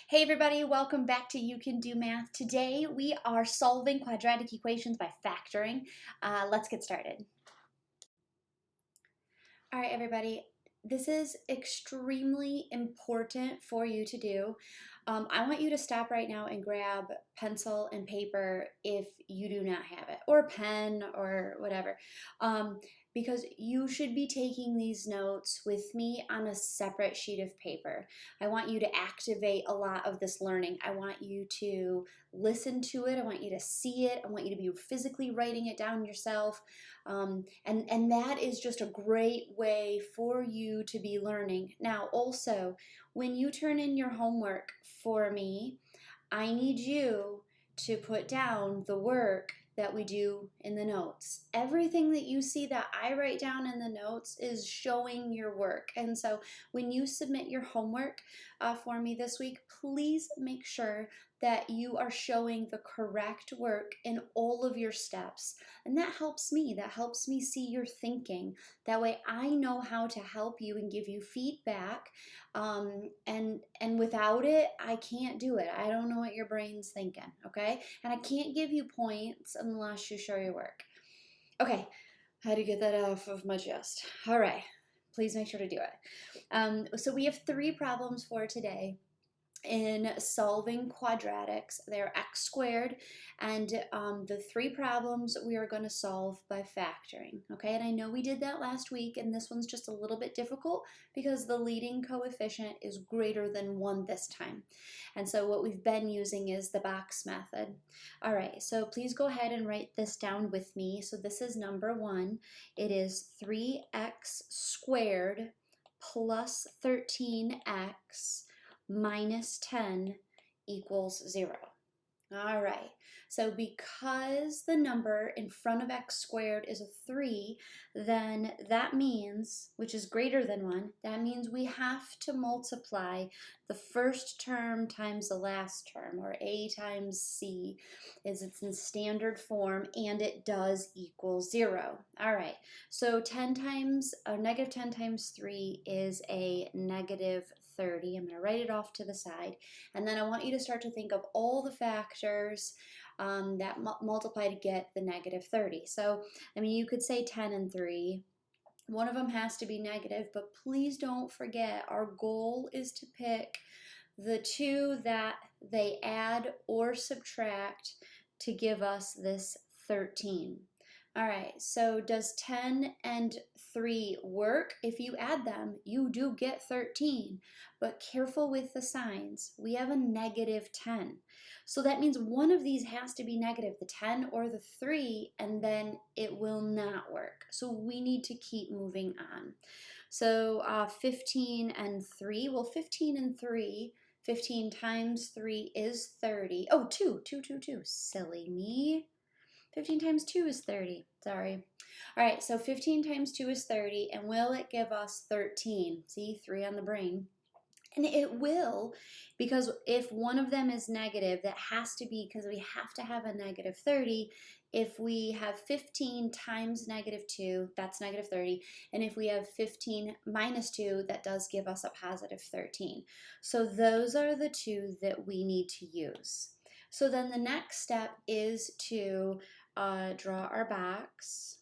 Hey everybody, welcome back to You Can Do Math. Today we are solving quadratic equations by factoring. Let's get started. All right, everybody, this is extremely important for you to do. I want you to stop right now and grab pencil and paper if you do not have it, or pen or whatever, because you should be taking these notes with me on a separate sheet of paper. I want you to activate a lot of this learning. I want you to listen to it. I want you to see it. I want you to be physically writing it down yourself. And that is just a great way for you to be learning. Now, also, when you turn in your homework for me, I need you to put down the work that we do in the notes. Everything that you see that I write down in the notes is showing your work. And so when you submit your homework for me this week, please make sure that you are showing the correct work in all of your steps. And that helps me. That helps me see your thinking. That way I know how to help you and give you feedback. And without it, I can't do it. I don't know what your brain's thinking, okay? And I can't give you points unless you show your work. Okay, I had to get that off of my chest. All right, please make sure to do it. So we have 3 problems for today in solving quadratics. They're x squared, and the 3 problems we are going to solve by factoring. Okay, and I know we did that last week, and this one's just a little bit difficult because the leading coefficient is greater than 1 this time. And so what we've been using is the box method. All right, so please go ahead and write this down with me. So this is number 1. It is 3x squared plus 13x minus 10 equals 0. All right, so because the number in front of x squared is a 3, then that means, which is greater than 1, that means we have to multiply the first term times the last term, or a times c, is it's in standard form, and it does equal 0. All right, so negative 10 times 3 is a negative 30. I'm going to write it off to the side, and then I want you to start to think of all the factors that multiply to get the negative 30. So, I mean, you could say 10 and 3. One of them has to be negative, but please don't forget our goal is to pick the 2 that they add or subtract to give us this 13. All right, so does 10 and 3 work? If you add them, you do get 13, but careful with the signs. We have a negative 10. So that means one of these has to be negative, the 10 or the 3, and then it will not work. So we need to keep moving on. So 15 and 3, well, 15 and 3, 15 times 3 is 30. Oh, 2, silly me. 15 times 2 is 30. Sorry. All right, so 15 times 2 is 30, and will it give us 13? See, 3 on the brain. And it will, because if one of them is negative, that has to be because we have to have a negative 30. If we have 15 times negative 2, that's negative 30. And if we have 15 minus 2, that does give us a positive 13. So those are the 2 that we need to use. So then the next step is to draw our box.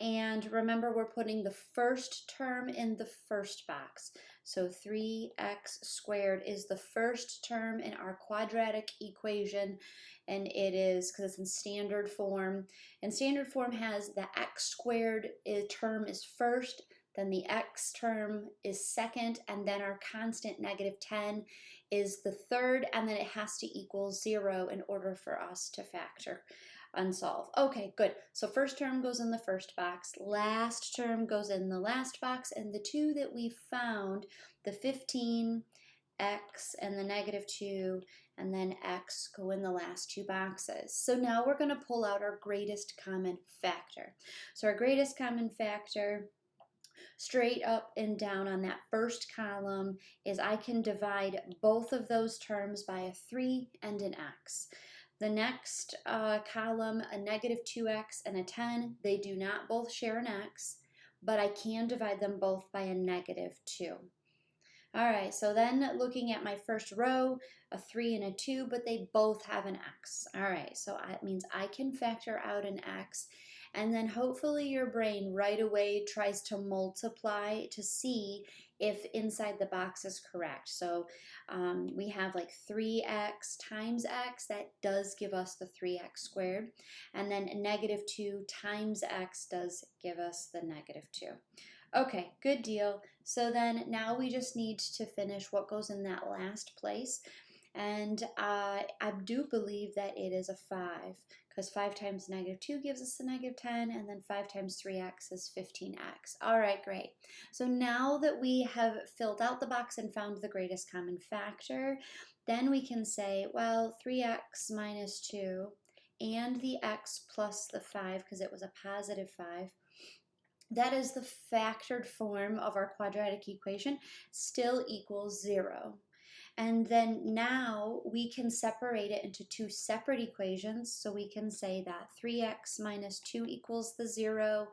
And remember, we're putting the first term in the first box. So 3x squared is the first term in our quadratic equation, and it is, because it's in standard form. And standard form has the x squared term is first, then the x term is second, and then our constant negative 10 is the third, and then it has to equal 0 in order for us to factor and solve. Okay, good. So first term goes in the first box, last term goes in the last box, and the 2 that we found, the 15x and the negative 2 and then x, go in the last 2 boxes. So now we're going to pull out our greatest common factor. So our greatest common factor, straight up and down on that first column, is I can divide both of those terms by a 3 and an x. The next column, a negative 2x and a 10, they do not both share an x, but I can divide them both by a negative 2. All right, so then looking at my first row, a 3 and a 2, but they both have an x. All right, so that means I can factor out an x, and then hopefully your brain right away tries to multiply to see if inside the box is correct. So we have like 3x times x, that does give us the 3x squared, and then negative 2 times x does give us the negative 2. Okay, good deal. So then now we just need to finish what goes in that last place. And I do believe that it is a 5, because 5 times negative 2 gives us a negative 10, and then 5 times 3x is 15x. All right, great. So now that we have filled out the box and found the greatest common factor, then we can say, well, 3x minus 2 and the x plus the 5, because it was a positive 5, that is the factored form of our quadratic equation, still equals 0. And then now we can separate it into two separate equations. So we can say that 3x minus 2 equals the 0,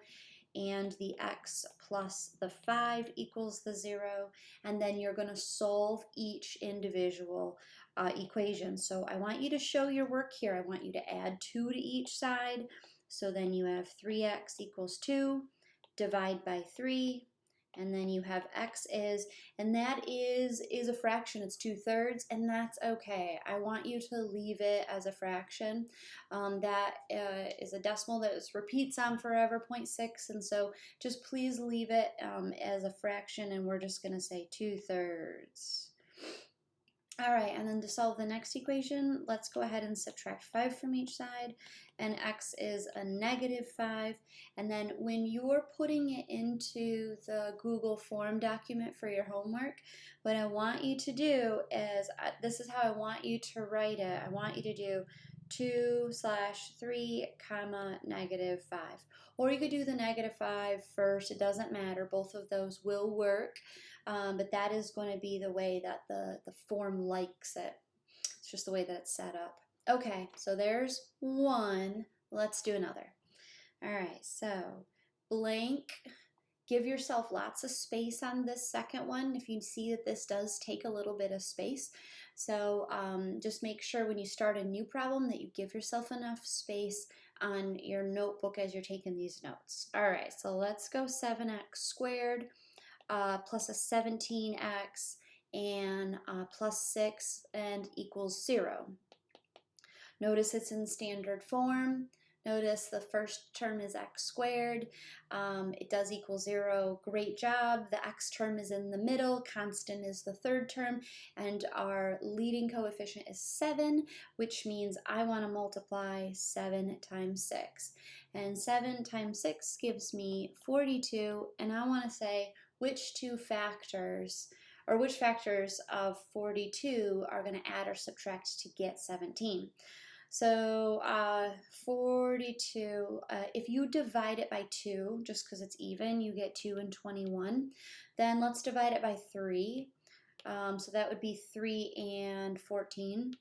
and the x plus the 5 equals the 0. And then you're going to solve each individual equation. So I want you to show your work here. I want you to add 2 to each side. So then you have 3x equals 2. Divide by 3, and then you have x is, and that is a fraction. It's 2/3, and that's okay. I want you to leave it as a fraction. That is a decimal that repeats on forever, 0.6, and so just please leave it as a fraction, and we're just going to say 2/3. All right, and then to solve the next equation, let's go ahead and subtract 5 from each side, and x is a negative 5. And then when you're putting it into the Google form document for your homework, what I want you to do is, this is how I want you to write it. I want you to do 2/3, comma, negative 5. Or you could do the negative 5 first. It doesn't matter. Both of those will work. But that is going to be the way that the form likes it. It's just the way that it's set up. Okay, so there's one. Let's do another. All right, so blank. Give yourself lots of space on this second one if you see that this does take a little bit of space. So just make sure when you start a new problem that you give yourself enough space on your notebook as you're taking these notes. All right, so let's go 7x squared. Plus a 17x and plus 6 and equals 0. Notice it's in standard form. Notice the first term is x squared. It does equal 0. Great job. The x term is in the middle. Constant is the third term. And our leading coefficient is 7, which means I want to multiply 7 times 6. And 7 times 6 gives me 42. And I want to say, which two factors, or which factors of 42 are going to add or subtract to get 17. So 42, if you divide it by 2, just because it's even, you get 2 and 21. Then let's divide it by 3. So that would be 3 and 14.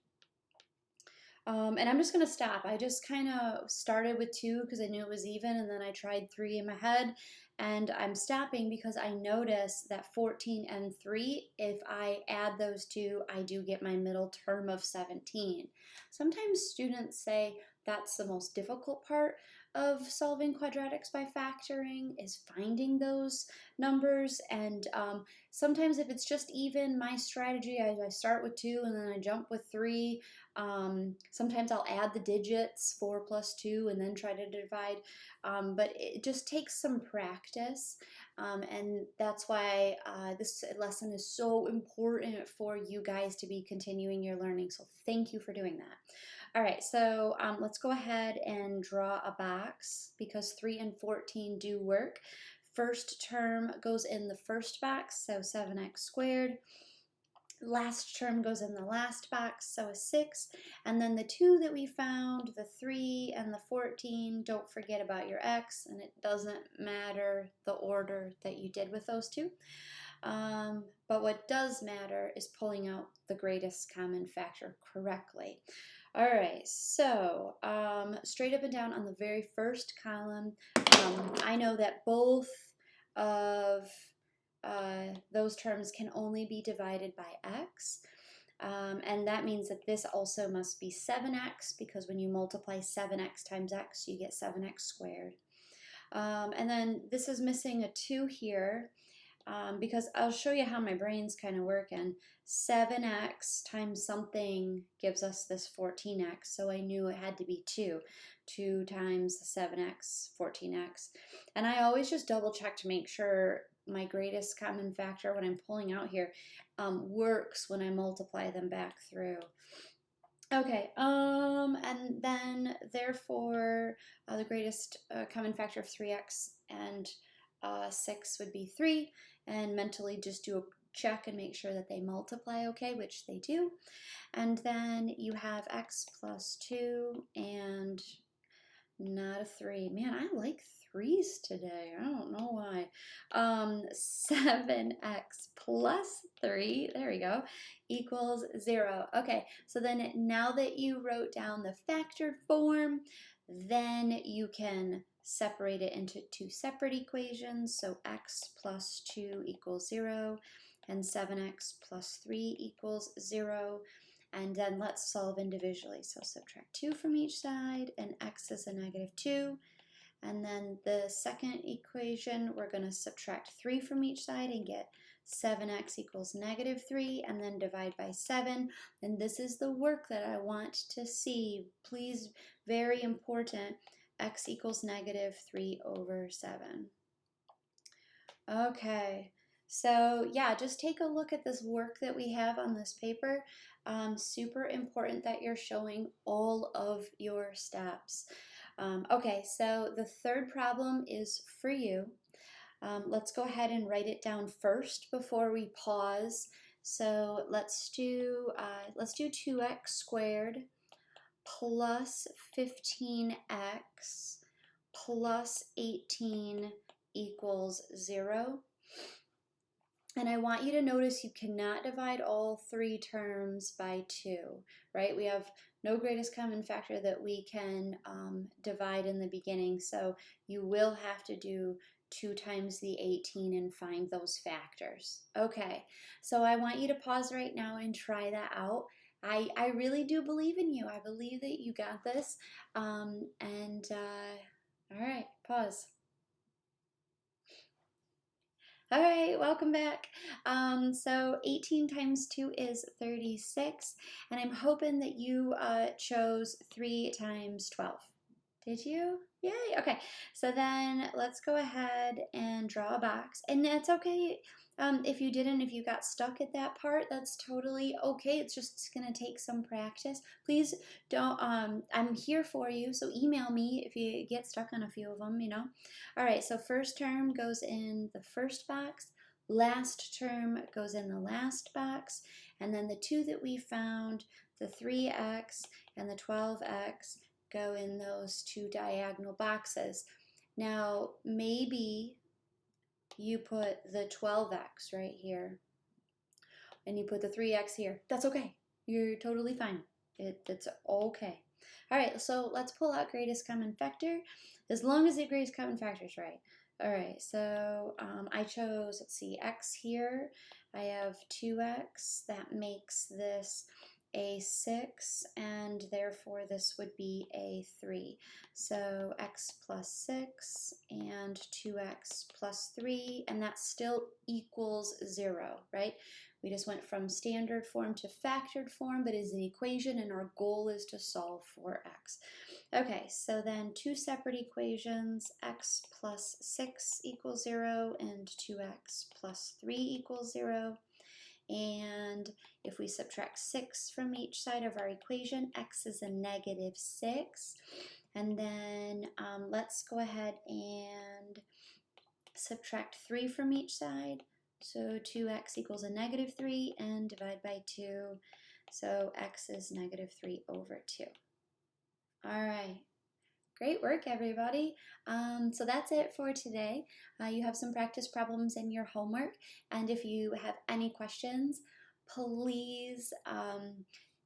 And I'm just going to stop. I just kind of started with 2 because I knew it was even, and then I tried 3 in my head. And I'm stopping because I notice that 14 and 3, if I add those two, I do get my middle term of 17. Sometimes students say that's the most difficult part of solving quadratics by factoring, is finding those numbers. And sometimes if it's just even, my strategy, I start with 2 and then I jump with 3. Sometimes I'll add the digits, 4 plus 2, and then try to divide. But it just takes some practice, and that's why this lesson is so important for you guys to be continuing your learning. So thank you for doing that. All right, so let's go ahead and draw a box because 3 and 14 do work. First term goes in the first box, so 7x squared. Last term goes in the last box, so a 6. And then the 2 that we found, the 3 and the 14, don't forget about your x, and it doesn't matter the order that you did with those two. But what does matter is pulling out the greatest common factor correctly. All right, so straight up and down on the very first column, I know that both of those terms can only be divided by x. And that means that this also must be 7x, because when you multiply 7x times x, you get 7x squared. And then this is missing a 2 here, because I'll show you how my brain's kind of working. 7x times something gives us this 14x, so I knew it had to be 2. 2 times 7x, 14x. And I always just double check to make sure my greatest common factor, when I'm pulling out here, works when I multiply them back through. Okay, and then therefore the greatest common factor of 3x and 6 would be 3, and mentally just do a check and make sure that they multiply okay, which they do. And then you have x plus 2 and not a 3. Man, I like 3s today. I don't know why. 7x plus 3, there we go, equals 0. Okay, so then now that you wrote down the factored form, then you can separate it into 2 separate equations. So x plus 2 equals 0, and 7x plus 3 equals 0. And then let's solve individually. So subtract 2 from each side, and x is a negative 2. And then the second equation, we're going to subtract 3 from each side and get 7x equals negative 3, and then divide by 7. And this is the work that I want to see. Please, very important, x equals negative 3 over 7. Okay, so yeah, just take a look at this work that we have on this paper. Super important that you're showing all of your steps. Okay, so the third problem is for you. Let's go ahead and write it down first before we pause. So let's do 2x squared plus 15x plus 18 equals 0. And I want you to notice you cannot divide all 3 terms by 2, right? We have no greatest common factor that we can divide in the beginning, so you will have to do 2 times the 18 and find those factors. Okay, so I want you to pause right now and try that out. I really do believe in you. I believe that you got this. All right, pause. All right, welcome back. So 18 times 2 is 36, and I'm hoping that you chose 3 times 12. Did you? Yay, okay. So then let's go ahead and draw a box. And it's okay if you didn't, if you got stuck at that part, that's totally okay. It's just gonna take some practice. Please don't, I'm here for you, so email me if you get stuck on a few of them, you know. All right, so first term goes in the first box, last term goes in the last box, and then the 2 that we found, the 3x and the 12x, go in those 2 diagonal boxes. Now, maybe you put the 12x right here, and you put the 3x here. That's okay. You're totally fine. It's okay. All right, so let's pull out greatest common factor, as long as the greatest common factor is right. All right, so I chose, let's see, x here. I have 2x. That makes this a 6, and therefore this would be a 3. So x plus 6 and 2x plus 3, and that still equals 0, right? We just went from standard form to factored form, but it's an equation, and our goal is to solve for x. Okay, so then 2 separate equations, x plus 6 equals 0, and 2x plus 3 equals 0. And if we subtract 6 from each side of our equation, x is a negative 6. And then let's go ahead and subtract 3 from each side. So 2x equals a negative 3, and divide by 2. So x is negative 3 over 2. All right. Great work, everybody. So that's it for today. You have some practice problems in your homework, and if you have any questions, please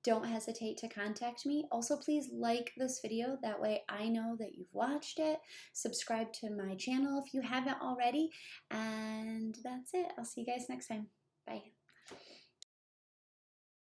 don't hesitate to contact me. Also, please like this video. That way I know that you've watched it. Subscribe to my channel if you haven't already. And that's it. I'll see you guys next time. Bye.